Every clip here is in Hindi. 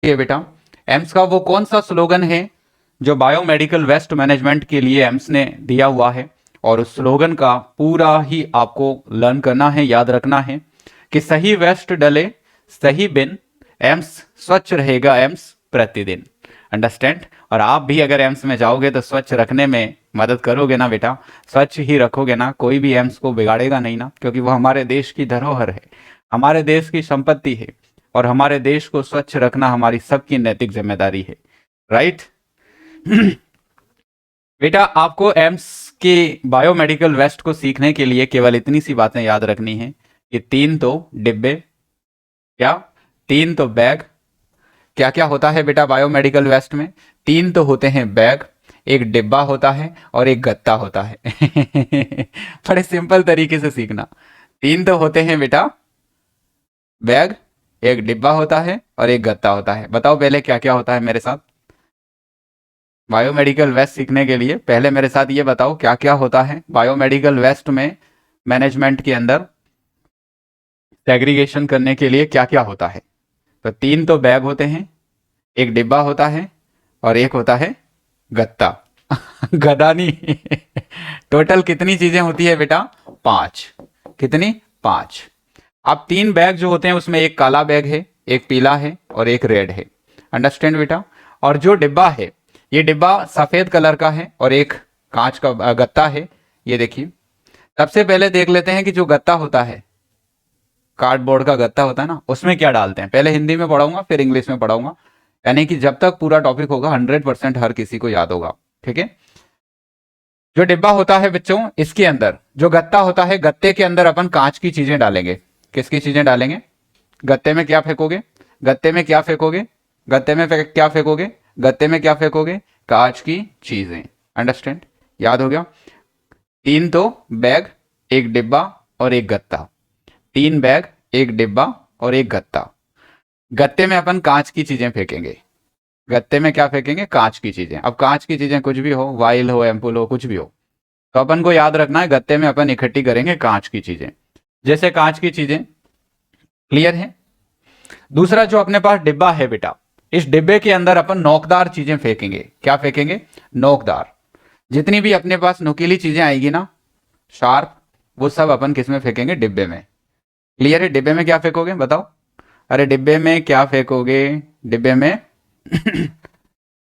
ये बेटा एम्स का वो कौन सा स्लोगन है जो बायोमेडिकल वेस्ट मैनेजमेंट के लिए एम्स ने दिया हुआ है, और उस स्लोगन का पूरा ही आपको लर्न करना है, याद रखना है कि सही वेस्ट डले सही बिन, एम्स स्वच्छ रहेगा एम्स प्रतिदिन। अंडरस्टैंड? और आप भी अगर एम्स में जाओगे तो स्वच्छ रखने में मदद करोगे ना बेटा, स्वच्छ ही रखोगे ना, कोई भी एम्स को बिगाड़ेगा नहीं ना, क्योंकि वो हमारे देश की धरोहर है, हमारे देश की संपत्ति है, और हमारे देश को स्वच्छ रखना हमारी सबकी नैतिक जिम्मेदारी है। राइट? बेटा आपको एम्स के बायोमेडिकल वेस्ट को सीखने के लिए केवल इतनी सी बातें याद रखनी है कि 3 तो डिब्बे, क्या 3 तो बैग, क्या क्या होता है बेटा बायोमेडिकल वेस्ट में? 3 तो होते हैं बैग, एक डिब्बा होता है और एक गत्ता होता है। बड़े सिंपल तरीके से सीखना। 3 तो होते हैं बेटा बैग, एक डिब्बा होता है और एक गत्ता होता है। बताओ पहले क्या क्या होता है मेरे साथ? बायोमेडिकल वेस्ट सीखने के लिए पहले मेरे साथ ये बताओ क्या क्या होता है बायोमेडिकल वेस्ट में, मैनेजमेंट के अंदर सेग्रीगेशन करने के लिए क्या क्या होता है? तो 3 तो बैग होते हैं, एक डिब्बा होता है और एक होता है गत्ता। गदा नहीं। टोटल कितनी चीजें होती है बेटा? 5। कितनी? 5। अब 3 बैग जो होते हैं उसमें एक काला बैग है, एक पीला है और एक रेड है। अंडरस्टैंड बेटा? और जो डिब्बा है, ये डिब्बा सफेद कलर का है और एक कांच का गत्ता है। ये देखिए, सबसे पहले देख लेते हैं कि जो गत्ता होता है, कार्डबोर्ड का गत्ता होता है ना, उसमें क्या डालते हैं। पहले हिंदी में पढ़ाऊंगा फिर इंग्लिश में पढ़ाऊंगा, यानी कि जब तक पूरा टॉपिक होगा 100% हर किसी को याद होगा। ठीक है? जो डिब्बा होता है बच्चों, इसके अंदर जो गत्ता होता है, गत्ते के अंदर अपन कांच की चीजें डालेंगे। किसकी चीजें डालेंगे? गत्ते में क्या फेंकोगे? गत्ते में क्या फेंकोगे? गत्ते में क्या फेंकोगे? गत्ते में क्या फेंकोगे? कांच की चीजें। अंडरस्टैंड? याद हो गया? 3 तो बैग, एक डिब्बा और एक गत्ता। 3 बैग, एक डिब्बा और एक गत्ता। गत्ते में अपन कांच की चीजें फेंकेंगे। गत्ते में क्या फेंकेंगे? कांच की चीजें। अब कांच की चीजें कुछ भी हो, वाइल हो, एम्पुल हो, कुछ भी हो, तो अपन को याद रखना है गत्ते में अपन इकट्ठी करेंगे कांच की चीजें। जैसे कांच की चीजें, क्लियर है? दूसरा जो अपने पास डिब्बा है बेटा, इस डिब्बे के अंदर अपन नोकदार चीजें फेंकेंगे। क्या फेंकेंगे? नोकदार। जितनी भी अपने पास नुकीली चीजें आएगी ना, शार्प, वो सब अपन किस में फेंकेंगे? डिब्बे में। क्लियर है? डिब्बे में क्या फेंकोगे बताओ? अरे डिब्बे में क्या फेंकोगे? डिब्बे में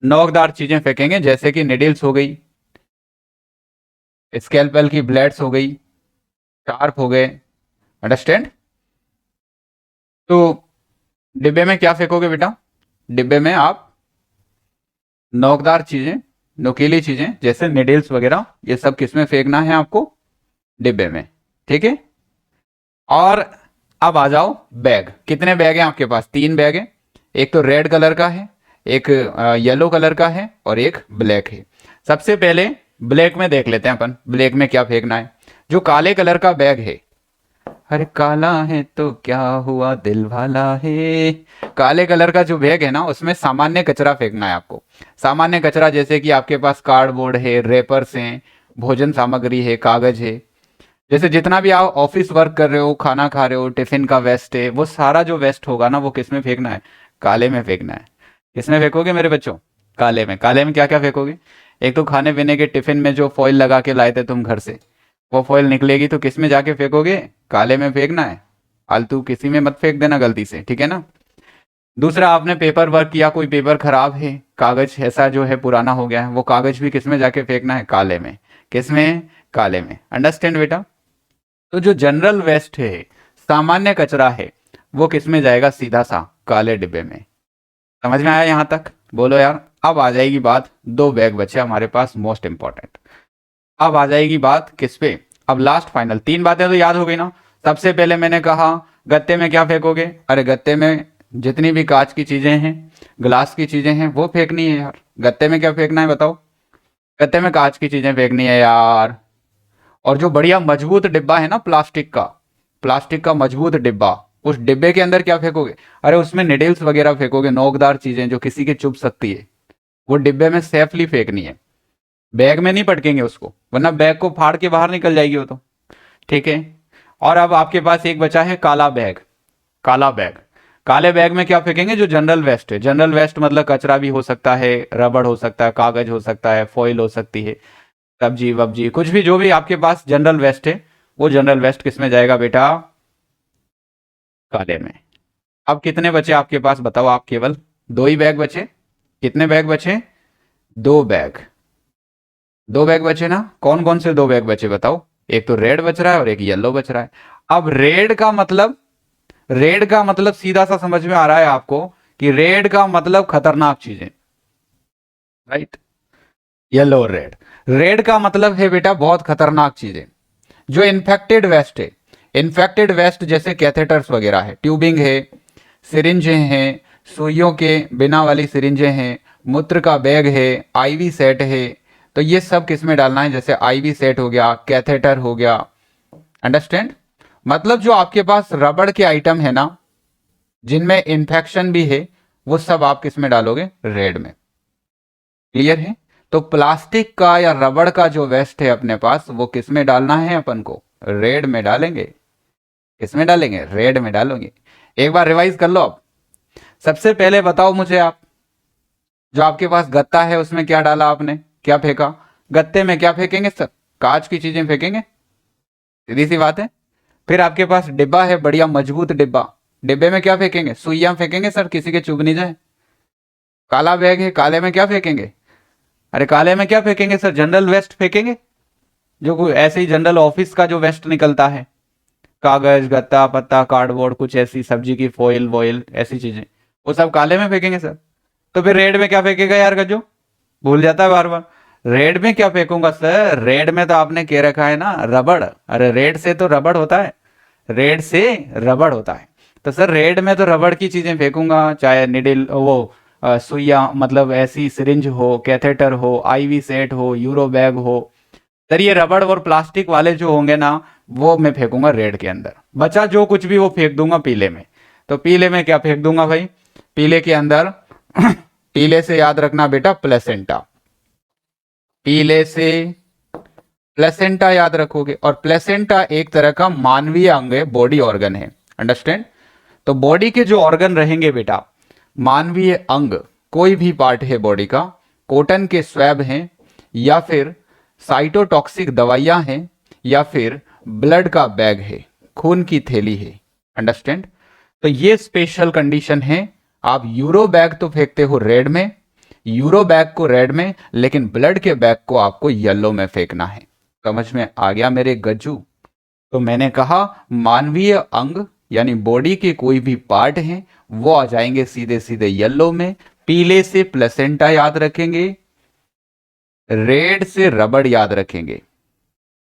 नोकदार चीजें फेंकेंगे, जैसे कि निडल्स हो गई, स्केलपेल की ब्लेड्स हो गई, शार्प हो गए। अंडरस्टैंड? तो डिब्बे में क्या फेंकोगे बेटा? डिब्बे में आप नोकदार चीजें, नुकीली चीजें जैसे निडल्स वगैरह, ये सब किसमें फेंकना है आपको? डिब्बे में। ठीक है? और अब आ जाओ बैग। कितने बैग हैं आपके पास? 3 बैग हैं। एक तो रेड कलर का है, एक येलो कलर का है और एक ब्लैक है। सबसे पहले ब्लैक में देख लेते हैं अपन, ब्लैक में क्या फेंकना है। जो काले कलर का बैग है, अरे काला है तो क्या हुआ दिल वाला है, काले कलर का जो बैग है ना, उसमें सामान्य कचरा फेंकना है आपको। सामान्य कचरा जैसे कि आपके पास कार्डबोर्ड है, रेपर्स हैं, भोजन सामग्री है, कागज है, जैसे जितना भी आप ऑफिस वर्क कर रहे हो, खाना खा रहे हो, टिफिन का वेस्ट है, वो सारा जो वेस्ट होगा ना, वो किस में फेंकना है? काले में फेंकना है। किसमें फेंकोगे मेरे बच्चों? काले में। काले में क्या क्या फेंकोगे? एक तो खाने पीने के टिफिन में जो फॉइल लगा के लाए थे तुम घर से, वो फॉइल निकलेगी तो किस में जाके फेंकोगे? काले में फेंकना है। फालतू किसी में मत फेंक देना गलती से, ठीक है ना? दूसरा, आपने पेपर वर्क किया, कोई पेपर खराब है, कागज ऐसा जो है पुराना हो गया है, वो कागज भी किस में जाके फेंकना है? काले में। किस में? काले में। अंडरस्टैंड बेटा? तो जो जनरल वेस्ट है, सामान्य कचरा है, वो किस में जाएगा? सीधा सा काले डिब्बे में। समझ में आया यहां तक? बोलो यार। अब आ जाएगी बात, 2 बैग बचे हमारे पास, मोस्ट इंपॉर्टेंट। अब आ जाएगी बात किस पे? अब लास्ट फाइनल 3 बातें तो याद हो गई ना। सबसे पहले मैंने कहा गत्ते में क्या फेंकोगे? अरे गत्ते में जितनी भी कांच की चीजें हैं, ग्लास की चीजें हैं, वो फेंकनी है यार। गत्ते में क्या फेंकना है बताओ? गत्ते में कांच की चीजें फेंकनी है यार। और जो बढ़िया मजबूत डिब्बा है ना, प्लास्टिक का मजबूत डिब्बा, उस डिब्बे के अंदर क्या फेंकोगे? अरे उसमें निडल्स वगैरह फेंकोगे, नोकदार चीजें जो किसी के चुभ सकती है, वो डिब्बे में सेफली फेंकनी है। बैग में नहीं पटकेंगे उसको, वरना बैग को फाड़ के बाहर निकल जाएगी वो तो। ठीक है? और अब आपके पास एक बचा है काला बैग। काला बैग, काले बैग में क्या फेंकेंगे? जो जनरल वेस्ट है। जनरल वेस्ट मतलब कचरा भी हो सकता है, रबड़ हो सकता है, कागज हो सकता है, फॉइल हो सकती है, सब्जी वब्जी कुछ भी, जो भी आपके पास जनरल वेस्ट है, वो जनरल वेस्ट किस में जाएगा बेटा? काले में। अब कितने बचे आपके पास बताओ? आप केवल दो ही बैग बचे। कितने बैग बचे? दो बैग। दो बैग बचे ना? कौन कौन से दो बैग बचे बताओ? एक तो रेड बच रहा है और एक येलो बच रहा है। अब रेड का मतलब, रेड का मतलब सीधा सा समझ में आ रहा है आपको कि रेड का मतलब खतरनाक चीजें, राइट? येलो और रेड। रेड का मतलब है बेटा बहुत खतरनाक चीजें, जो इन्फेक्टेड वेस्ट है। इन्फेक्टेड वेस्ट जैसे कैथेटर्स वगैरह है, ट्यूबिंग है, सिरिंजें हैं, सुइयों के बिना वाली सिरिंजें हैं, मूत्र का बैग है, आईवी सेट है। तो ये सब किस में डालना है? जैसे आईवी सेट हो गया, कैथेटर हो गया, अंडरस्टैंड? मतलब जो आपके पास रबड़ के आइटम है ना, जिनमें इंफेक्शन भी है, वो सब आप किस में डालोगे? रेड में। क्लियर है? तो प्लास्टिक का या रबड़ का जो वेस्ट है अपने पास, वो किस में डालना है अपन को? रेड में डालेंगे। किस में डालेंगे? रेड में डालोगे। एक बार रिवाइज कर लो आप। सबसे पहले बताओ मुझे आप, जो आपके पास गत्ता है उसमें क्या डाला आपने? क्या फेंका? गत्ते में क्या फेंकेंगे सर? कांच की चीजें फेंकेंगे, सीधी सी बात है। फिर आपके पास डिब्बा है, बढ़िया मजबूत डिब्बा, डिब्बे में क्या फेंकेंगे? सुइयां फेंकेंगे सर, किसी के चुभ नहीं जाए। काला बैग है, काले में क्या फेंकेंगे? अरे काले में क्या फेंकेंगे सर? जनरल वेस्ट फेंकेंगे, जो कोई ऐसे ही जनरल ऑफिस का जो वेस्ट निकलता है, कागज, गत्ता पत्ता, कार्डबोर्ड, कुछ ऐसी सब्जी की फॉइल वॉइल, ऐसी चीजें, वो सब काले में फेंकेंगे सर। तो फिर रेड में क्या फेंकेगा यार गज्जू? भूल जाता है बार बार। रेड में क्या फेंकूंगा सर? रेड में तो आपने कह रखा है ना रबड़। अरे रेड से तो रबड़ होता है, रेड से रबड़ होता है। तो सर रेड में तो रबड़ की चीजें फेंकूंगा, चाहे निडिल वो सुइया, मतलब ऐसी सिरिंज हो, कैथेटर हो, आईवी सेट हो, यूरो बैग हो। सर ये रबड़ और प्लास्टिक वाले जो होंगे ना, वो मैं फेंकूंगा रेड के अंदर। बचा जो कुछ भी वो फेंक दूंगा पीले में। तो पीले में क्या फेंक दूंगा भाई? पीले के अंदर पीले से याद रखना बेटा प्लेसेंटा। पीले से प्लेसेंटा याद रखोगे, और प्लेसेंटा एक तरह का मानवीय अंग है, बॉडी ऑर्गन है, अंडरस्टैंड? तो बॉडी के जो ऑर्गन रहेंगे बेटा, मानवीय अंग, कोई भी पार्ट है बॉडी का, कॉटन के स्वैब हैं, या फिर साइटोटॉक्सिक दवाइयां हैं, या फिर ब्लड का बैग है, खून की थैली है, अंडरस्टैंड? तो ये स्पेशल कंडीशन है। आप यूरो बैग तो फेंकते हो रेड में, यूरो बैग को रेड में, लेकिन ब्लड के बैग को आपको येलो में फेंकना है। समझ में आ गया मेरे गज्जू? तो मैंने कहा मानवीय अंग यानी बॉडी के कोई भी पार्ट हैं, वो आ जाएंगे सीधे सीधे येलो में। पीले से प्लेसेंटा याद रखेंगे, रेड से रबड़ याद रखेंगे,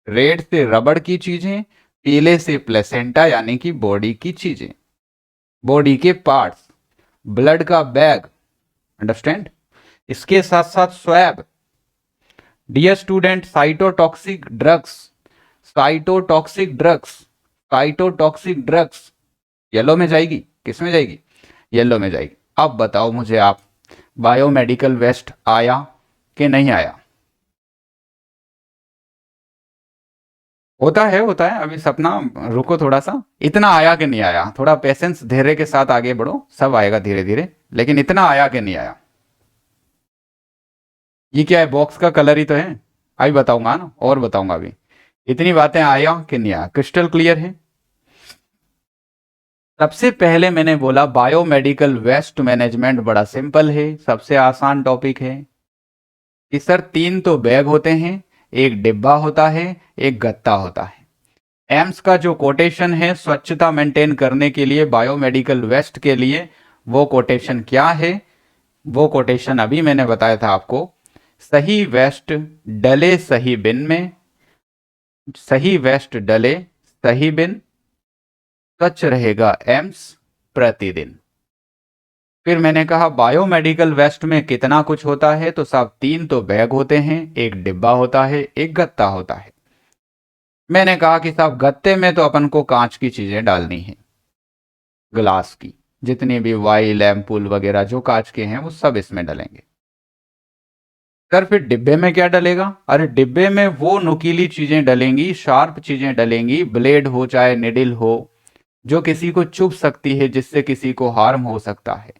रेड से रबड़ की चीजें, पीले से प्लेसेंटा यानी कि बॉडी की चीजें, बॉडी के पार्ट्स, ब्लड का बैग, अंडरस्टैंड? इसके साथ साथ swab. Dear student, cytotoxic drugs, cytotoxic drugs, cytotoxic drugs yellow में जाएगी। किस में जाएगी? येलो में जाएगी। अब बताओ मुझे आप, बायोमेडिकल वेस्ट आया कि नहीं आया? होता है, होता है। अभी सपना रुको थोड़ा सा, इतना आया कि नहीं आया? थोड़ा पेशेंस धैर्य के साथ आगे बढ़ो, सब आएगा धीरे धीरे। लेकिन इतना आया कि नहीं आया? ये क्या है? बॉक्स का कलर ही तो है। अभी बताऊंगा ना, और बताऊंगा अभी। इतनी बातें आया कि नहीं आया? क्रिस्टल क्लियर है? सबसे पहले मैंने बोला बायोमेडिकल वेस्ट मैनेजमेंट बड़ा सिंपल है, सबसे आसान टॉपिक है कि सर तीन तो बैग होते हैं, एक डिब्बा होता है, एक गत्ता होता है। एम्स का जो कोटेशन है स्वच्छता मेंटेन करने के लिए, बायोमेडिकल वेस्ट के लिए, वो कोटेशन क्या है? वो कोटेशन अभी मैंने बताया था आपको। सही वेस्ट डले सही बिन में, सही वेस्ट डले सही बिन, स्वच्छ रहेगा एम्स प्रतिदिन। फिर मैंने कहा बायोमेडिकल वेस्ट में कितना कुछ होता है, तो साहब तीन तो बैग होते हैं, एक डिब्बा होता है, एक गत्ता होता है। मैंने कहा कि साहब गत्ते में तो अपन को कांच की चीजें डालनी है, ग्लास की, जितनी भी वाइल एम्पूल वगैरह जो कांच के हैं वो सब इसमें डलेंगे। सर फिर डिब्बे में क्या डलेगा? अरे डिब्बे में वो नुकीली चीजें डलेंगी, शार्प चीजें डलेंगी, ब्लेड हो चाहे निडिल हो, जो किसी को चुभ सकती है, जिससे किसी को हार्म हो सकता है।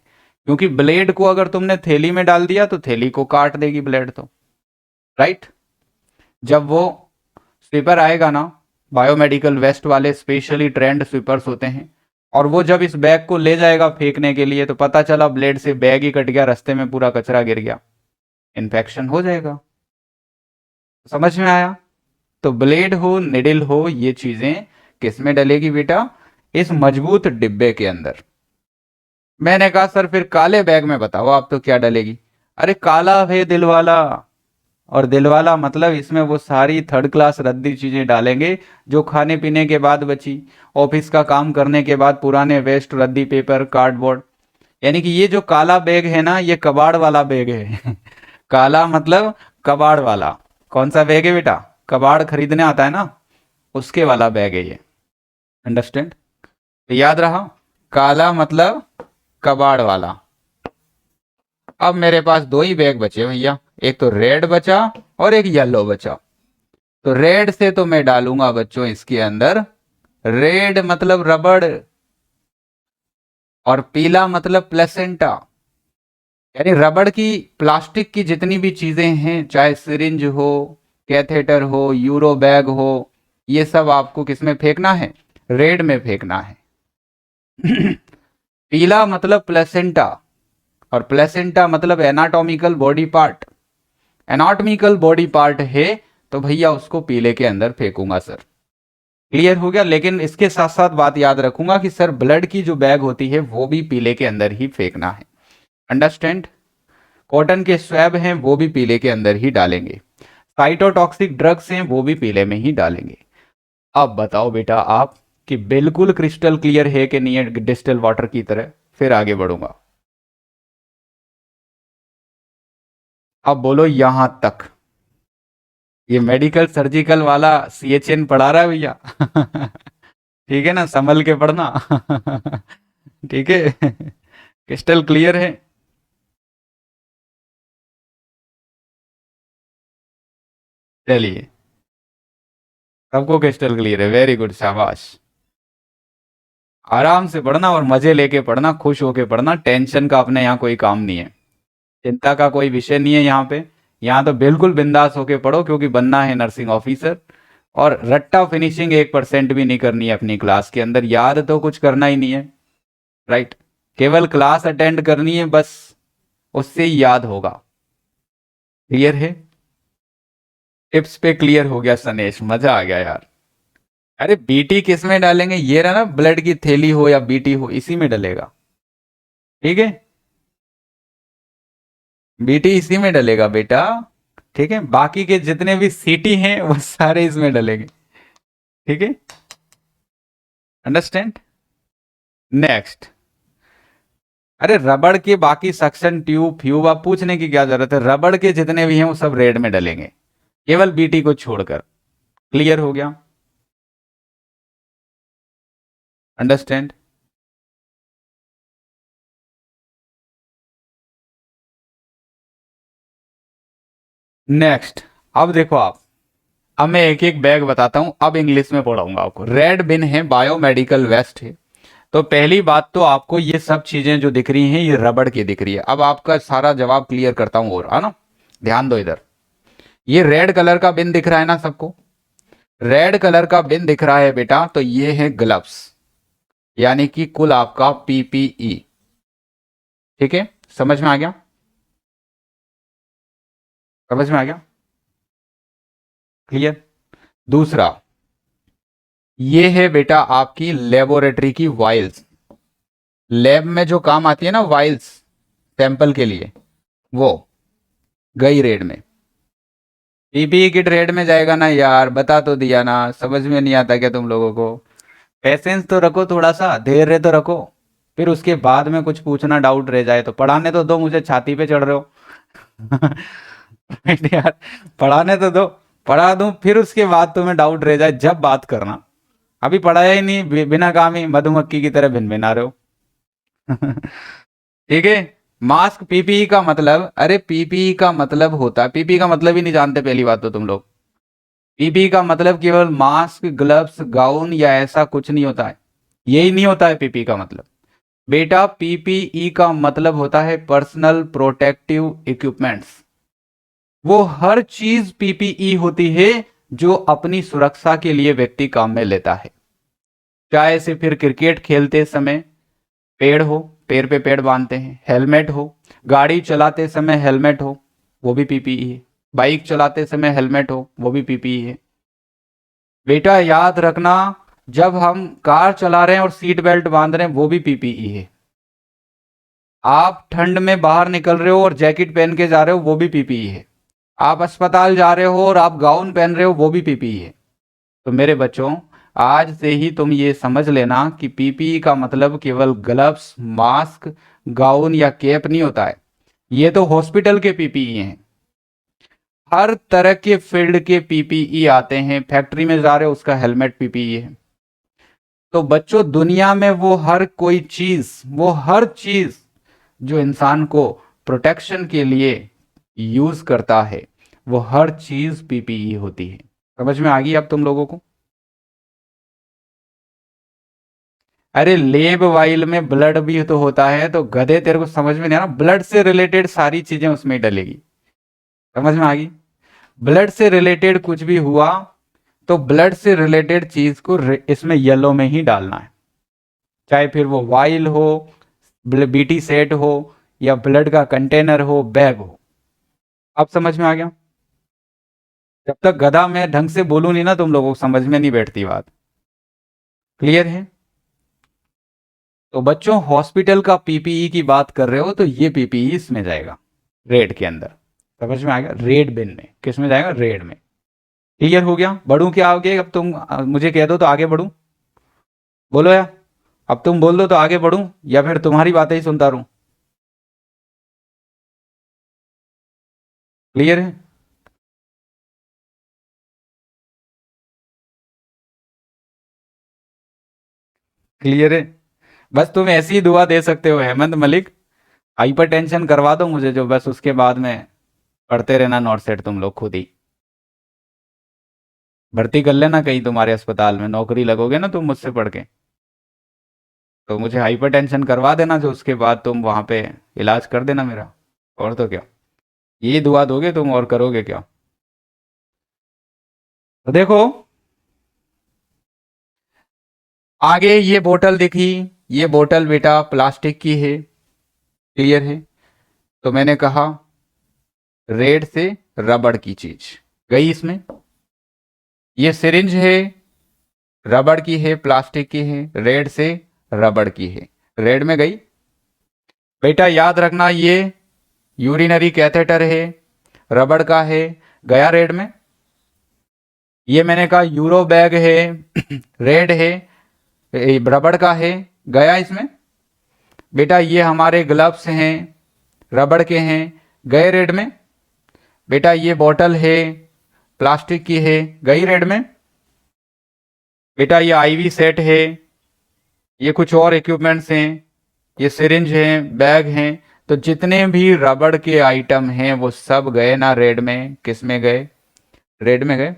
क्योंकि ब्लेड को अगर तुमने थैली में डाल दिया तो थैली को काट देगी ब्लेड तो, राइट। जब वो स्वीपर आएगा ना, बायोमेडिकल वेस्ट वाले स्पेशली ट्रेंड स्वीपर्स होते हैं, और वो जब इस बैग को ले जाएगा फेंकने के लिए, तो पता चला ब्लेड से बैग ही कट गया, रास्ते में पूरा कचरा गिर गया, इन्फेक्शन हो जाएगा। समझ में आया? तो ब्लेड हो, निडिल हो, ये चीजें किस में डलेगी बेटा? इस मजबूत डिब्बे के अंदर। मैंने कहा सर फिर काले बैग में बताओ आप तो क्या डलेगी? अरे काला है दिलवाला, और दिलवाला मतलब इसमें वो सारी थर्ड क्लास रद्दी चीजें डालेंगे जो खाने पीने के बाद बची, ऑफिस का काम करने के बाद पुराने वेस्ट, रद्दी पेपर, कार्डबोर्ड। यानी कि ये जो काला बैग है ना, ये कबाड़ वाला बैग है। काला मतलब कबाड़ वाला। कौन सा बैग है बेटा? कबाड़ खरीदने आता है ना, उसके वाला बैग है ये। अंडरस्टैंड? तो याद रहा, काला मतलब कबाड़ वाला। अब मेरे पास दो ही बैग बचे भैया, एक तो रेड बचा और एक येलो बचा। तो रेड से तो मैं डालूंगा बच्चों इसके अंदर, रेड मतलब रबड़, और पीला मतलब प्लेसेंटा। यानी रबड़ की, प्लास्टिक की जितनी भी चीजें हैं, चाहे सिरिंज हो, कैथेटर हो, यूरो बैग हो, ये सब आपको किसमें फेंकना है? रेड में फेंकना है। पीला मतलब प्लेसेंटा, और प्लेसेंटा मतलब anatomical body part. Anatomical body part है तो भैया उसको पीले के अंदर फेंकूंगा सर। क्लियर हो गया? लेकिन इसके साथ साथ बात याद रखूंगा कि सर ब्लड की जो बैग होती है वो भी पीले के अंदर ही फेंकना है। अंडरस्टैंड? कॉटन के स्वैब हैं वो भी पीले के अंदर ही डालेंगे। साइटोटॉक्सिक ड्रग्स हैं वो भी पीले में ही डालेंगे। अब बताओ बेटा आप कि बिल्कुल क्रिस्टल क्लियर है कि नहीं है डिस्टिल वाटर की तरह? फिर आगे बढ़ूंगा। अब बोलो यहां तक। ये मेडिकल सर्जिकल वाला CHN पढ़ा रहा है भैया। ठीक है ना, संभल के पढ़ना। ठीक है, क्रिस्टल क्लियर है? चलिए, सबको क्रिस्टल क्लियर है, वेरी गुड, शाबाश। आराम से पढ़ना और मजे लेके पढ़ना, खुश होके पढ़ना, टेंशन का अपने यहाँ कोई काम नहीं है, चिंता का कोई विषय नहीं है यहाँ पे। यहाँ तो बिल्कुल बिंदास होके पढ़ो, क्योंकि बनना है नर्सिंग ऑफिसर। और रट्टा फिनिशिंग 1% भी नहीं करनी है अपनी क्लास के अंदर, याद तो कुछ करना ही नहीं है, राइट। केवल क्लास अटेंड करनी है बस, उससे ही याद होगा। क्लियर है? टिप्स पे क्लियर हो गया सनेश, मजा आ गया यार। अरे बीटी किस में डालेंगे? ये रहा ना, ब्लड की थैली हो या बीटी हो, इसी में डलेगा। ठीक है, बीटी इसी में डलेगा बेटा। ठीक है, बाकी के जितने भी सीटी हैं वो सारे इसमें डलेंगे। ठीक है, अंडरस्टैंड? नेक्स्ट। अरे रबड़ के बाकी सक्शन ट्यूब फ्यूब आप पूछने की क्या जरूरत है, रबड़ के जितने भी हैं वो सब रेड में डलेंगे, केवल बीटी को छोड़कर। क्लियर हो गया? अंडरस्टैंड? नेक्स्ट। अब देखो आप, अब मैं एक एक बैग बताता हूं, अब इंग्लिश में पढ़ाऊंगा आपको। रेड बिन है, बायोमेडिकल वेस्ट है। तो पहली बात तो आपको ये सब चीजें जो दिख रही हैं ये रबड़ की दिख रही है। अब आपका सारा जवाब क्लियर करता हूं, और है ना, ध्यान दो इधर। ये रेड कलर का बिन दिख रहा है ना सबको? रेड कलर का बिन दिख रहा है बेटा, तो ये है ग्लव्स, यानी कि कुल आपका PPE। ठीक है, समझ में आ गया? समझ में आ गया? क्लियर? दूसरा, ये है बेटा आपकी लेबोरेटरी की वाइल्स, लैब में जो काम आती है ना वाइल्स, सैंपल के लिए, वो गई रेड में। PPE किट रेड में जाएगा ना यार, बता तो दिया ना, समझ में नहीं आता क्या तुम लोगों को? पेशेंस तो रखो, थोड़ा सा धैर्य तो रखो, फिर उसके बाद में कुछ पूछना डाउट रह जाए तो पढ़ाने तो दो, मुझे छाती पे चढ़ रहे हो। यार पढ़ाने तो दो, पढ़ा दूं, फिर उसके बाद तुम्हें डाउट रह जाए जब बात करना। अभी पढ़ाया ही नहीं, बिना काम ही मधुमक्खी की तरह भिनभिना रहे हो। ठीक है। मास्क PPE का मतलब, अरे PPE का मतलब होता है, PPE का मतलब ही नहीं जानते पहली बात तो तुम लोग। PPE का मतलब केवल मास्क, ग्लव्स, गाउन या ऐसा कुछ नहीं होता है। यही नहीं होता है पीपीई का मतलब बेटा। पीपीई का मतलब होता है पर्सनल प्रोटेक्टिव इक्विपमेंट्स। वो हर चीज पीपीई होती है जो अपनी सुरक्षा के लिए व्यक्ति काम में लेता है। चाहे से फिर क्रिकेट खेलते समय पेड़ हो, पैर पे पेड़ बांधते हैं, हेलमेट हो, गाड़ी चलाते समय हेलमेट हो, वो भी पीपीई है। बाइक चलाते समय हेलमेट हो, वो भी पीपीई है। बेटा याद रखना, जब हम कार चला रहे हैं और सीट बेल्ट बांध रहे हैं, वो भी पीपीई है। आप ठंड में बाहर निकल रहे हो और जैकेट पहन के जा रहे हो, वो भी पीपीई है। आप अस्पताल जा रहे हो और आप गाउन पहन रहे हो, वो भी पीपीई है। तो मेरे बच्चों, आज से ही तुम ये समझ लेना कि पीपीई का मतलब केवल ग्लव्स, मास्क, गाउन या कैप नहीं होता है। ये तो हॉस्पिटल के पीपीई हैं। हर तरह के फील्ड के पीपीई आते हैं। फैक्ट्री में जा रहे हो, उसका हेलमेट पीपीई है। तो बच्चों, दुनिया में वो हर कोई चीज, वो हर चीज जो इंसान को प्रोटेक्शन के लिए यूज करता है, वो हर चीज पीपीई होती है। समझ में आ गई अब तुम लोगों को? अरे लेब वाइल में ब्लड भी तो होता है, तो गधे तेरे को समझ में नहीं आ रहा? ब्लड से रिलेटेड सारी चीजें उसमें डलेगी। समझ में आ गई? ब्लड से रिलेटेड कुछ भी हुआ तो ब्लड से रिलेटेड चीज को इसमें येलो में ही डालना है। चाहे फिर वो वाइल हो, बीटी सेट हो, या ब्लड का कंटेनर हो, बैग हो। अब समझ में आ गया? जब तक गधा मैं ढंग से बोलूं नहीं ना, तुम लोगों को समझ में नहीं बैठती बात। क्लियर है? तो बच्चों, हॉस्पिटल का पीपीई की बात कर रहे हो तो ये पीपीई इसमें जाएगा, रेड के अंदर। समझ में आ गया? रेड बिन में। किस में जाएगा? रेड में। क्लियर हो गया? बढ़ू क्या आगे? अब तुम मुझे कह दो तो आगे बढ़ूं। बोलो यार, अब तुम बोल दो तो आगे बढ़ूं, या फिर तुम्हारी बातें ही सुनता रहूं? क्लियर है? क्लियर है? बस तुम ऐसी ही दुआ दे सकते हो हेमंत मलिक, हाइपर टेंशन करवा दो मुझे जो, बस उसके बाद में पढ़ते रहना नोट सेट तुम लोग खुद ही। भर्ती कर लेना कहीं तुम्हारे अस्पताल में, नौकरी लगोगे ना तुम मुझसे पढ़ के, तो मुझे हाइपर टेंशन करवा देना, जो उसके बाद तुम वहां पे इलाज कर देना मेरा। और तो क्या, ये दुआ दोगे तुम, और करोगे क्या? तो देखो, आगे ये बोतल दिखी, ये बोतल बेटा प्लास्टिक की है। क्लियर है? तो मैंने कहा रेड से रबड़ की चीज गई इसमें। ये सिरिंज है, रबड़ की है, प्लास्टिक की है, रेड से रबड़ की है, रेड में गई। बेटा याद रखना, ये यूरिनरी कैथेटर है, रबड़ का है, गया रेड में। ये मैंने कहा यूरो बैग है, रेड है, रबड़ का है, गया इसमें। बेटा ये हमारे ग्लव्स हैं, रबड़ के हैं, गए रेड में। बेटा ये बोतल है, प्लास्टिक की है, गई रेड में। बेटा ये आईवी सेट है, ये कुछ और इक्विपमेंट्स हैं, ये सिरिंज हैं, बैग हैं। तो जितने भी रबड़ के आइटम हैं वो सब गए ना रेड में? किस में गए? रेड में गए।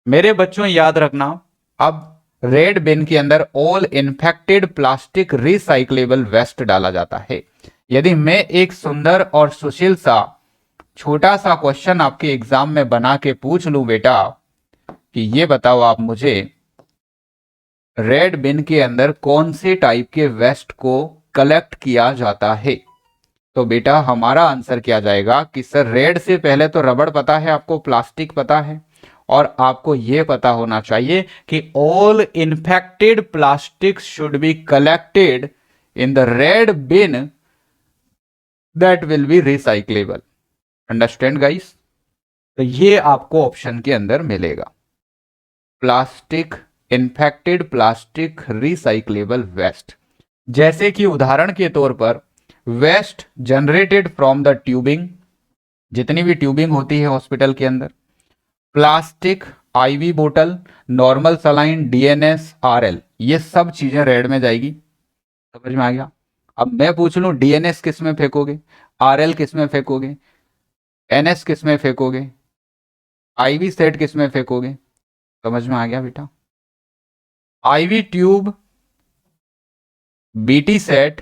मेरे बच्चों याद रखना, अब रेड बिन के अंदर all infected plastic recyclable waste डाला जाता है। यदि मैं एक सुंदर और सुशील सा छोटा सा क्वेश्चन आपके एग्जाम में बना के पूछ लूं बेटा कि ये बताओ आप मुझे, रेड बिन के अंदर कौन से टाइप के वेस्ट को कलेक्ट किया जाता है, तो बेटा हमारा आंसर क्या जाएगा कि सर रेड से पहले तो रबड़ पता है आपको, प्लास्टिक पता है, और आपको यह पता होना चाहिए कि all infected plastic should be collected in the red bin that will be recyclable. Understand guys? तो ये आपको ऑप्शन के अंदर मिलेगा, plastic, infected plastic recyclable waste. जैसे कि उदाहरण के तौर पर waste generated from the tubing, जितनी भी ट्यूबिंग होती है हॉस्पिटल के अंदर, प्लास्टिक, आईवी बोतल, नॉर्मल सलाइन, डीएनएस, आरएल, ये सब चीजें रेड में जाएगी। समझ में आ गया? अब मैं पूछ लूं डीएनएस किस में फेंकोगे, आरएल किस में फेंकोगे, एनएस किस में फेंकोगे, आईवी सेट किस में फेंकोगे? समझ में आ गया बेटा? IV tube BT set,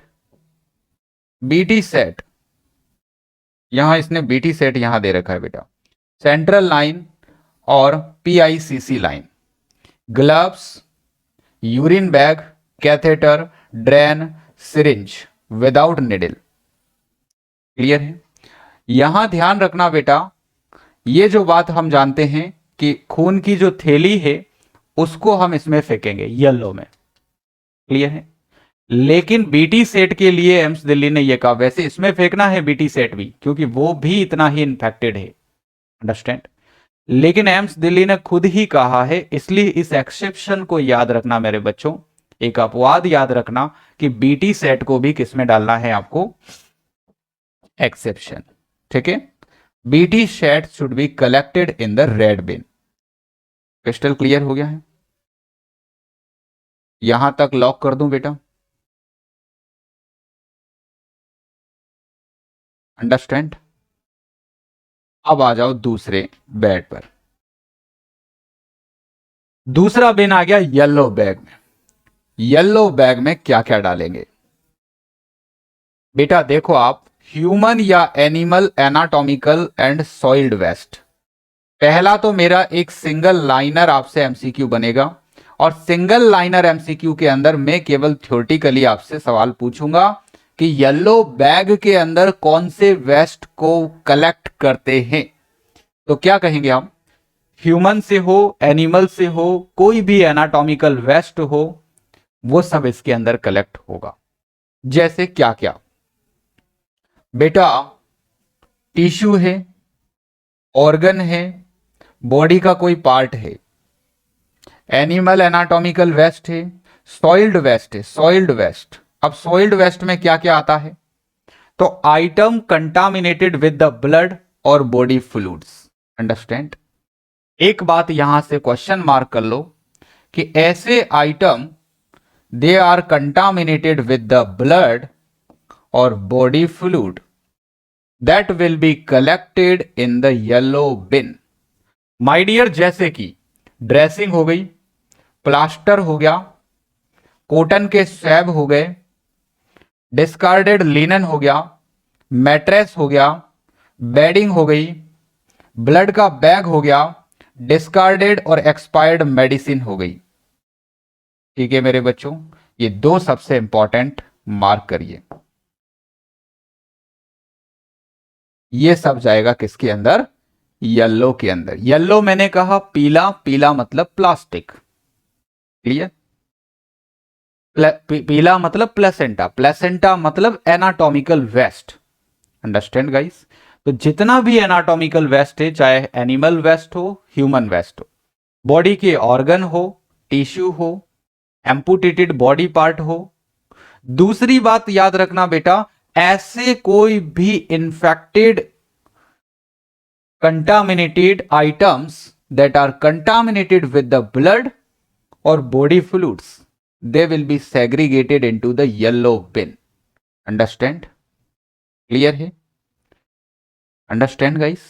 BT set, यहां इसने बीटी सेट यहां दे रखा है बेटा, सेंट्रल लाइन और पीआईसीसी line, gloves, urine bag, catheter, drain, syringe without needle. Clear है? यहां ध्यान रखना बेटा, ये जो बात हम जानते हैं कि खून की जो थैली है उसको हम इसमें फेंकेंगे येलो में। क्लियर है? लेकिन बीटी सेट के लिए एम्स दिल्ली ने यह कहा वैसे इसमें फेंकना है बीटी सेट भी, क्योंकि वो भी इतना ही इन्फेक्टेड है। अंडरस्टैंड? लेकिन एम्स दिल्ली ने खुद ही कहा है, इसलिए इस एक्सेप्शन को याद रखना मेरे बच्चों, एक अपवाद याद रखना कि बीटी सेट को भी किसमें डालना है आपको, एक्सेप्शन। ठीक है? BT set should be collected in the red bin. Crystal clear हो गया है? यहां तक लॉक कर दूं बेटा? अंडरस्टैंड? अब आ जाओ दूसरे बेड पर। दूसरा बिन आ गया येलो बैग में। येलो बैग में क्या क्या डालेंगे बेटा? देखो आप, ह्यूमन या animal anatomical and soiled waste. पहला तो मेरा एक सिंगल लाइनर आपसे एमसीक्यू बनेगा, और सिंगल लाइनर एमसीक्यू के अंदर मैं केवल थ्योरेटिकली आपसे सवाल पूछूंगा कि येलो बैग के अंदर कौन से वेस्ट को कलेक्ट करते हैं। तो क्या कहेंगे हम? ह्यूमन से हो, एनिमल से हो, कोई भी एनाटॉमिकल वेस्ट हो, वो सब इसके अंदर कलेक्ट होगा। जैसे क्या क्या बेटा? टिश्यू है, ऑर्गन है, बॉडी का कोई पार्ट है, एनिमल एनाटॉमिकल वेस्ट है, सॉइल्ड वेस्ट है, सॉइल्ड वेस्ट। अब सॉइल्ड वेस्ट में क्या क्या आता है? तो item contaminated with the blood और बॉडी फ्लूइड्स। अंडरस्टैंड? एक बात यहां से क्वेश्चन मार्क कर लो कि ऐसे item they are contaminated with the blood और body fluid that will be collected in the yellow bin. My dear, जैसे कि ड्रेसिंग हो गई, प्लास्टर हो गया, कॉटन के स्वैब हो गए, डिस्कार्डेड लिनन हो गया, मैट्रेस हो गया, बेडिंग हो गई, ब्लड का बैग हो गया, डिस्कार्डेड और एक्सपायर्ड मेडिसिन हो गई। ठीक है मेरे बच्चों, ये दो सबसे इंपॉर्टेंट मार्क करिए। ये सब जाएगा किसके अंदर? येलो के अंदर। येलो मैंने कहा पीला, पीला मतलब प्लास्टिक। क्लियर? पीला मतलब प्लेसेंटा, प्लेसेंटा मतलब एनाटॉमिकल वेस्ट। Understand guys? तो जितना भी एनाटॉमिकल वेस्ट है, चाहे एनिमल वेस्ट हो, ह्यूमन वेस्ट हो, बॉडी के ऑर्गन हो, टिश्यू हो, एम्पुटेटेड बॉडी पार्ट हो। दूसरी बात याद रखना बेटा, ऐसे कोई भी infected contaminated items that are contaminated with the blood or body fluids, they will be segregated into the yellow bin. Understand? Clear है? Understand guys?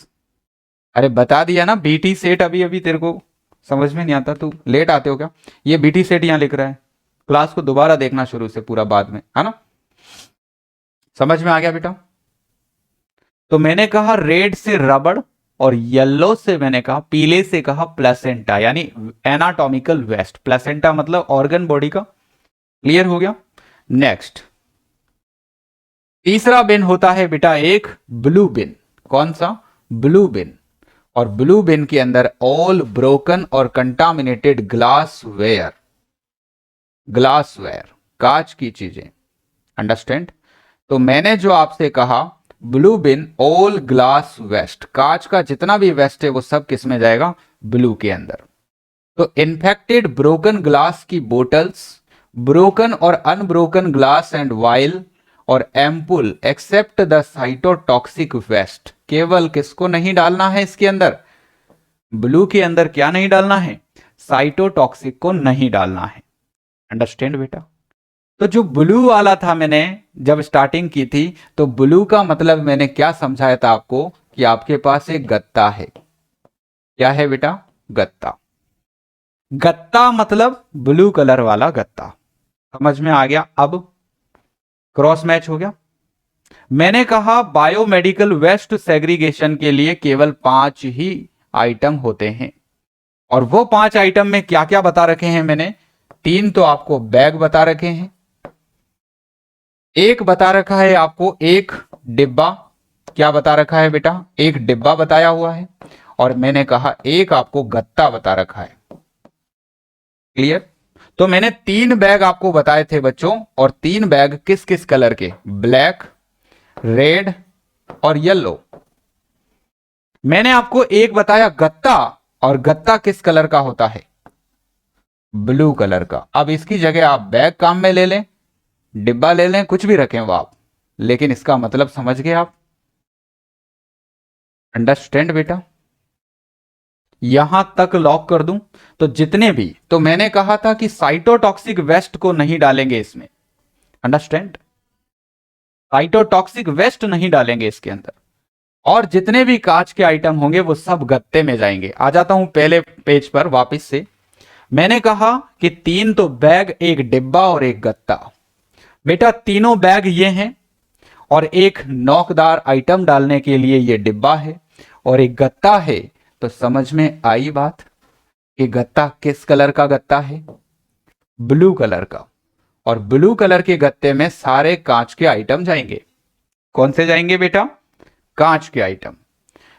अरे बता दिया ना बीटी सेट, अभी अभी तेरे को समझ में नहीं आता, तू लेट आते हो क्या? ये बीटी सेट यहां लिख रहा है, क्लास को दोबारा देखना शुरू से पूरा बाद में, है ना? समझ में आ गया बेटा? तो मैंने कहा रेड से रबड़ और येलो से मैंने कहा, पीले से कहा प्लेसेंटा, यानी एनाटॉमिकल वेस्ट। प्लेसेंटा मतलब ऑर्गन बॉडी का। क्लियर हो गया? नेक्स्ट, तीसरा बिन होता है बेटा एक ब्लू बिन। कौन सा? Blue bin. और ब्लू बिन के अंदर ऑल ब्रोकन और कंटामिनेटेड ग्लासवेयर, ग्लासवेयर कांच की चीजें। अंडरस्टैंड? तो मैंने जो आपसे कहा blue bin all glass waste, कांच का जितना भी वेस्ट है वो सब किस में जाएगा? ब्लू के अंदर। तो इन्फेक्टेड ब्रोकन ग्लास की बोटल्स, ब्रोकन और अनब्रोकन ग्लास एंड वाइल और ampoule except the cytotoxic waste. केवल किसको नहीं डालना है इसके अंदर? ब्लू के अंदर क्या नहीं डालना है? साइटोटॉक्सिक को नहीं डालना है। अंडरस्टैंड बेटा? तो जो ब्लू वाला था, मैंने जब स्टार्टिंग की थी तो ब्लू का मतलब मैंने क्या समझाया था आपको कि आपके पास एक गत्ता है। क्या है बेटा? गत्ता। गत्ता मतलब ब्लू कलर वाला गत्ता। समझ में आ गया? अब क्रॉस मैच हो गया। मैंने कहा बायोमेडिकल वेस्ट सेग्रीगेशन के लिए केवल 5 ही आइटम होते हैं, और वो 5 आइटम में क्या क्या बता रखे हैं मैंने? 3 तो आपको बैग बता रखे हैं, एक बता रखा है आपको एक डिब्बा। क्या बता रखा है बेटा? एक डिब्बा बताया हुआ है, और मैंने कहा एक आपको गत्ता बता रखा है। क्लियर? तो मैंने 3 बैग आपको बताए थे बच्चों, और 3 बैग किस किस कलर के? ब्लैक, रेड और येलो। मैंने आपको एक बताया गत्ता, और गत्ता किस कलर का होता है? ब्लू कलर का। अब इसकी जगह आप बैग काम में ले लें, डिब्बा ले लें, कुछ भी रखें वो आप, लेकिन इसका मतलब समझ गए आप? अंडरस्टैंड बेटा? यहां तक लॉक कर दूं? तो जितने भी, तो मैंने कहा था कि साइटोटॉक्सिक वेस्ट को नहीं डालेंगे इसमें। अंडरस्टैंड? साइटोटॉक्सिक वेस्ट नहीं डालेंगे इसके अंदर, और जितने भी कांच के आइटम होंगे वो सब गत्ते में जाएंगे। आ जाता हूं पहले पेज पर वापस से। मैंने कहा कि 3 तो बैग, एक डिब्बा और एक गत्ता। बेटा तीनों बैग ये हैं, और एक नोकदार आइटम डालने के लिए ये डिब्बा है, और एक गत्ता है। तो समझ में आई बात कि गत्ता किस कलर का गत्ता है? ब्लू कलर का। और ब्लू कलर के गत्ते में सारे कांच के आइटम जाएंगे। कौन से जाएंगे बेटा? कांच के आइटम।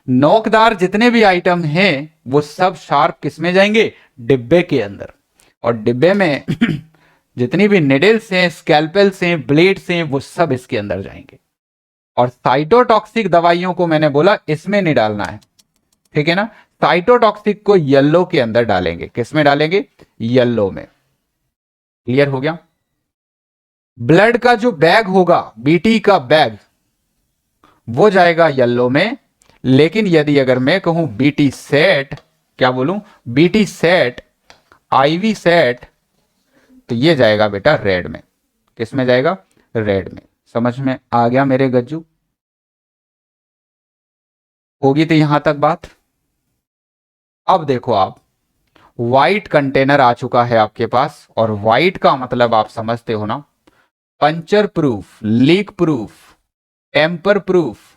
नोकदार जितने भी आइटम हैं वो सब शार्प किस में जाएंगे? डिब्बे के अंदर। और डिब्बे में जितनी भी निडल्स हैं, स्कैल्पेल्स हैं, ब्लेड्स हैं, वो सब इसके अंदर जाएंगे। और साइटोटॉक्सिक दवाइयों को मैंने बोला इसमें नहीं डालना है, ठीक है ना? साइटोटॉक्सिक को येलो के अंदर डालेंगे। किस में डालेंगे? येलो में। क्लियर हो गया? ब्लड का जो बैग होगा, बीटी का बैग, वो जाएगा येलो में। लेकिन यदि अगर मैं कहूं बीटी सेट, क्या बोलूं? बीटी सेट, आईवी सेट, तो ये जाएगा बेटा रेड में। किस में जाएगा? रेड में। समझ में आ गया मेरे गज्जू? होगी तो यहां तक बात। अब देखो आप, व्हाइट कंटेनर आ चुका है आपके पास, और व्हाइट का मतलब आप समझते हो ना? Puncture proof, leak proof, tamper proof.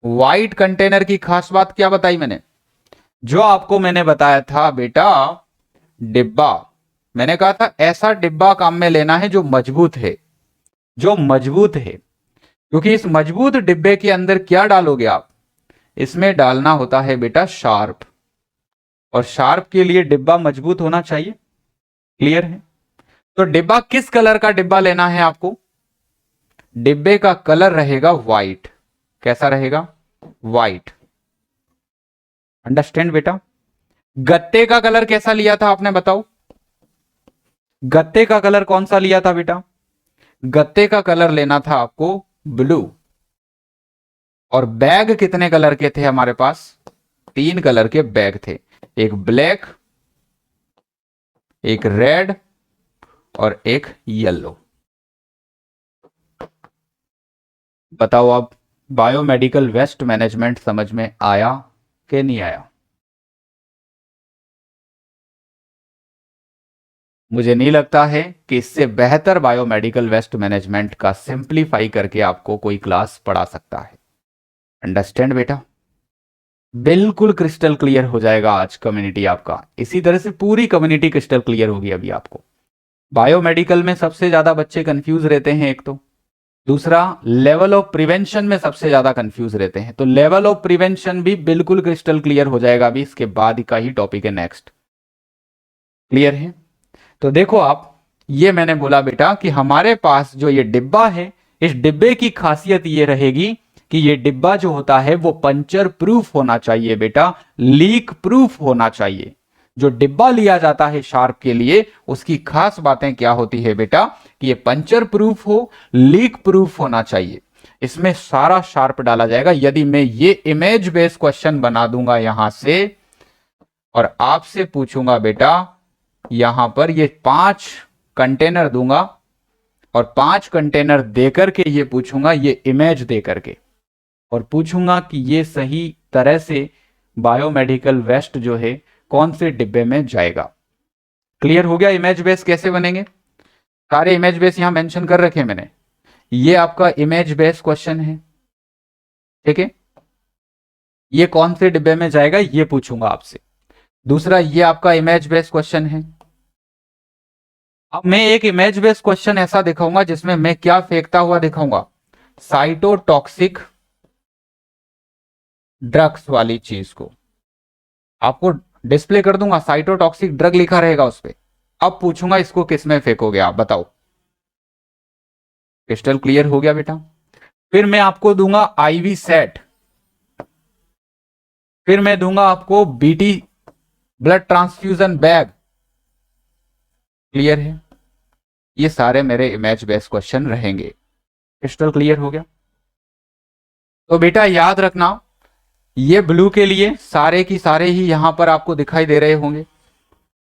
White container की खास बात क्या बताई मैंने? जो आपको मैंने बताया था बेटा, डिब्बा। मैंने कहा था ऐसा डिब्बा काम में लेना है जो मजबूत है, जो मजबूत है। क्योंकि इस मजबूत डिब्बे के अंदर क्या डालोगे आप? इसमें डालना होता है बेटा शार्प, और शार्प के लिए डिब्बा मजबूत होना चाहिए। क्लियर है? तो डिब्बा किस कलर का डिब्बा लेना है आपको? डिब्बे का कलर रहेगा व्हाइट। कैसा रहेगा? व्हाइट। अंडरस्टैंड बेटा? गत्ते का कलर कैसा लिया था आपने, बताओ? गत्ते का कलर कौन सा लिया था बेटा? गत्ते का कलर लेना था आपको ब्लू। और बैग कितने कलर के थे हमारे पास? 3 कलर के बैग थे, एक ब्लैक, एक रेड और एक येलो। बताओ अब बायोमेडिकल वेस्ट मैनेजमेंट समझ में आया कि नहीं आया? मुझे नहीं लगता है कि इससे बेहतर बायोमेडिकल वेस्ट मैनेजमेंट का सिंप्लीफाई करके आपको कोई क्लास पढ़ा सकता है। अंडरस्टैंड बेटा? बिल्कुल क्रिस्टल क्लियर हो जाएगा आज कम्युनिटी आपका। इसी तरह से पूरी कम्युनिटी क्रिस्टल क्लियर होगी अभी आपको। बायोमेडिकल में सबसे ज्यादा बच्चे कंफ्यूज रहते हैं, एक तो। दूसरा, लेवल ऑफ प्रिवेंशन में सबसे ज्यादा कंफ्यूज रहते हैं। तो लेवल ऑफ प्रिवेंशन भी बिल्कुल क्रिस्टल क्लियर हो जाएगा अभी, इसके बाद का ही टॉपिक है नेक्स्ट। क्लियर है? तो देखो आप, ये मैंने बोला बेटा कि हमारे पास जो ये डिब्बा है, इस डिब्बे की खासियत ये रहेगी कि ये डिब्बा जो होता है वो पंचर प्रूफ होना चाहिए बेटा, लीक प्रूफ होना चाहिए। जो डिब्बा लिया जाता है शार्प के लिए, उसकी खास बातें क्या होती है बेटा? कि ये पंचर प्रूफ हो, लीक प्रूफ होना चाहिए। इसमें सारा शार्प डाला जाएगा। यदि मैं ये इमेज बेस्ड क्वेश्चन बना दूंगा यहां से, और आपसे पूछूंगा बेटा यहां पर ये 5 कंटेनर दूंगा, और 5 कंटेनर देकर के ये पूछूंगा, ये इमेज देकर के, और पूछूंगा कि ये सही तरह से बायोमेडिकल वेस्ट जो है कौन से डिब्बे में जाएगा। क्लियर हो गया इमेज बेस कैसे बनेंगे? सारे इमेज बेस यहां मेंशन कर रखे मैंने। ये आपका इमेज बेस्ड क्वेश्चन है, ठीक है। ये कौन से डिब्बे में जाएगा ये पूछूंगा आपसे। दूसरा, ये आपका इमेज बेस्ड क्वेश्चन है। अब मैं एक इमेज बेस्ड क्वेश्चन ऐसा दिखाऊंगा जिसमें मैं क्या फेंकता हुआ दिखाऊंगा, साइटोटॉक्सिक ड्रग्स वाली चीज को आपको डिस्प्ले कर दूंगा, साइटोटॉक्सिक ड्रग लिखा रहेगा उस पे। अब पूछूंगा इसको किस में फेंकोगे आप बताओ। क्रिस्टल क्लियर हो गया बेटा। फिर मैं आपको दूंगा आईवी सेट, फिर मैं दूंगा आपको BT blood transfusion bag. Clear है? ये सारे मेरे इमेज बेस्ड क्वेश्चन रहेंगे। क्रिस्टल क्लियर हो गया? तो बेटा याद रखना, ये ब्लू के लिए सारे की सारे ही यहां पर आपको दिखाई दे रहे होंगे।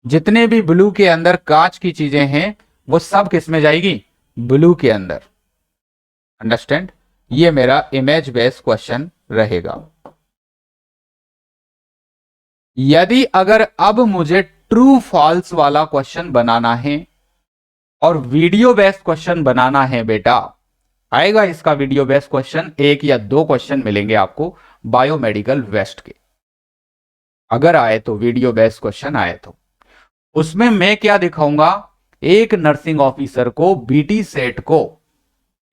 जितने भी ब्लू के अंदर कांच की चीजें हैं वो सब किस में जाएगी, ब्लू के अंदर। अंडरस्टैंड? ये मेरा इमेज बेस्ड क्वेश्चन रहेगा। यदि अगर अब मुझे ट्रू फॉल्स वाला क्वेश्चन बनाना है और वीडियो बेस्ड क्वेश्चन बनाना है बेटा, आएगा इसका वीडियो बेस्ड क्वेश्चन, एक या दो क्वेश्चन मिलेंगे आपको बायोमेडिकल वेस्ट के। अगर आए तो वीडियो बेस्ड क्वेश्चन आए तो उसमें मैं क्या दिखाऊंगा, एक नर्सिंग ऑफिसर को बीटी सेट को,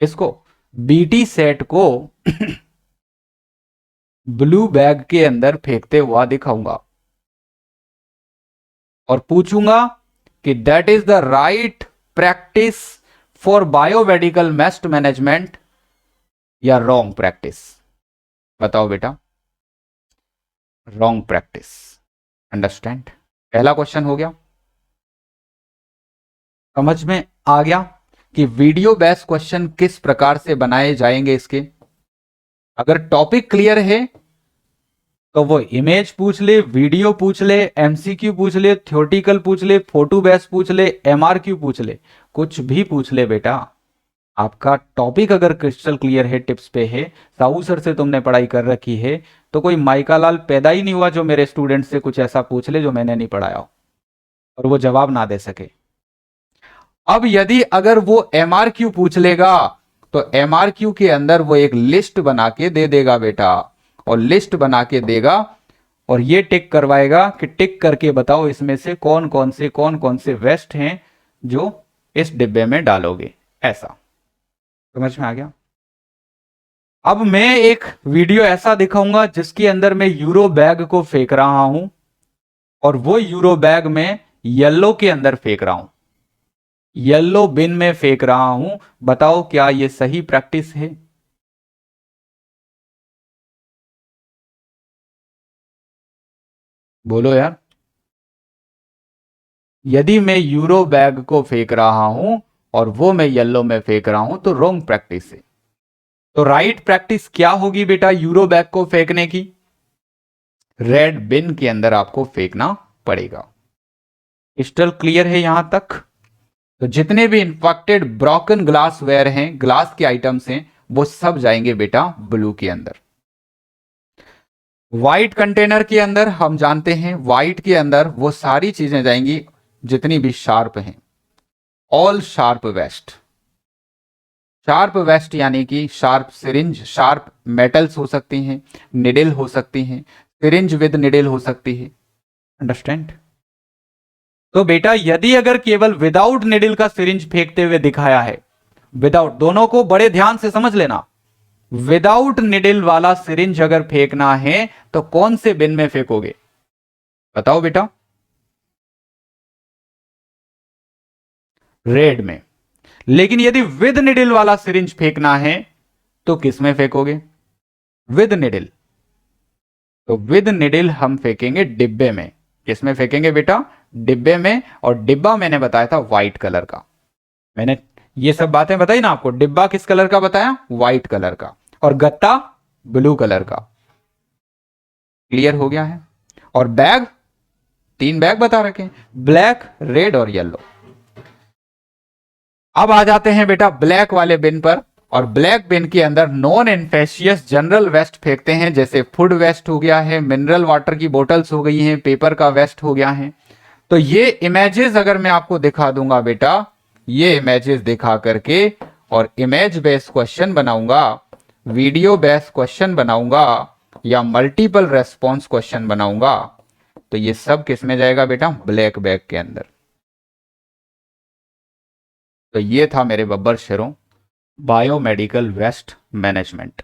इसको बीटी सेट को ब्लू बैग के अंदर फेंकते हुआ दिखाऊंगा और पूछूंगा कि that is the right practice for biomedical waste management या रॉन्ग प्रैक्टिस। बताओ बेटा, रॉन्ग प्रैक्टिस। अंडरस्टैंड? पहला क्वेश्चन हो गया, समझ में आ गया कि वीडियो बेस्ड क्वेश्चन किस प्रकार से बनाए जाएंगे इसके। अगर टॉपिक क्लियर है तो वो इमेज पूछ ले, वीडियो पूछ ले, एमसीक्यू पूछ ले, थ्योरेटिकल पूछ ले, फोटो बेस्ड पूछ ले, एमआरक्यू पूछ ले, कुछ भी पूछ ले बेटा। आपका टॉपिक अगर क्रिस्टल क्लियर है, टिप्स पे है, साहू सर से तुमने पढ़ाई कर रखी है, तो कोई माइका लाल पैदा ही नहीं हुआ जो मेरे स्टूडेंट से कुछ ऐसा पूछ ले जो मैंने नहीं पढ़ाया हो और वो जवाब ना दे सके। अब यदि अगर वो एमआरक्यू पूछ लेगा तो एमआरक्यू के अंदर वो एक लिस्ट बना के दे देगा बेटा, और लिस्ट बना के देगा और ये टिक करवाएगा कि टिक करके बताओ इसमें से कौन कौन से वेस्ट हैं जो इस डिब्बे में डालोगे। ऐसा समझ में आ गया? अब मैं एक वीडियो ऐसा दिखाऊंगा जिसके अंदर मैं यूरो बैग को फेंक रहा हूं और वो यूरो बैग में येलो के अंदर फेंक रहा हूं, येलो बिन में फेंक रहा हूं। बताओ क्या ये सही प्रैक्टिस है? बोलो यार। यदि मैं यूरो बैग को फेंक रहा हूं और वो मैं येलो में फेंक रहा हूं तो रॉन्ग प्रैक्टिस है। तो राइट प्रैक्टिस क्या होगी बेटा यूरो बैग को फेंकने की? रेड बिन के अंदर आपको फेंकना पड़ेगा। क्रिस्टल क्लियर है यहां तक? तो जितने भी इंफेक्टेड ब्रोकन ग्लास वेयर हैं, ग्लास के आइटम्स हैं, वो सब जाएंगे बेटा ब्लू के अंदर। व्हाइट कंटेनर के अंदर हम जानते हैं, व्हाइट के अंदर वो सारी चीजें जाएंगी जितनी भी शार्प हैं, all sharp waste. Sharp waste यानी कि शार्प सिरिंज, शार्प मेटल्स हो सकती हैं, निडल हो सकती हैं, सिरिंज विद निडल हो सकती है। अंडरस्टैंड? तो बेटा यदि अगर केवल विदाउट निडल का सिरिंज फेंकते हुए दिखाया है, विदाउट, दोनों को बड़े ध्यान से समझ लेना, विदाउट निडल वाला सिरिंज अगर फेंकना है तो कौन से बिन में फेंकोगे? बताओ बेटा। रेड में। लेकिन यदि विद निडल वाला सिरिंज फेंकना है तो किस में फेंकोगे? With needle. तो विद निडल हम फेंकेंगे डिब्बे में। किस में फेंकेंगे बेटा? डिब्बे में। और डिब्बा मैंने बताया था व्हाइट कलर का। मैंने ये सब बातें बताई ना आपको। डिब्बा किस कलर का बताया? व्हाइट कलर का। और गत्ता ब्लू कलर का। क्लियर हो गया है? और बैग, 3 बैग बता रखे हैं, ब्लैक, रेड और येलो। अब आ जाते हैं बेटा ब्लैक वाले बिन पर। और ब्लैक बिन के अंदर नॉन इन्फेक्शियस जनरल वेस्ट फेंकते हैं, जैसे फूड वेस्ट हो गया है, मिनरल वाटर की बोतल्स हो गई हैं, पेपर का वेस्ट हो गया है। तो ये इमेजेस अगर मैं आपको दिखा दूंगा बेटा, ये इमेजेस दिखा करके और इमेज बेस्ड क्वेश्चन बनाऊंगा, वीडियो बेस्ड क्वेश्चन बनाऊंगा या मल्टीपल रेस्पॉन्स क्वेश्चन बनाऊंगा, तो ये सब किस में जाएगा बेटा? ब्लैक बैग के अंदर। तो ये था मेरे बब्बर शेरों बायोमेडिकल वेस्ट मैनेजमेंट।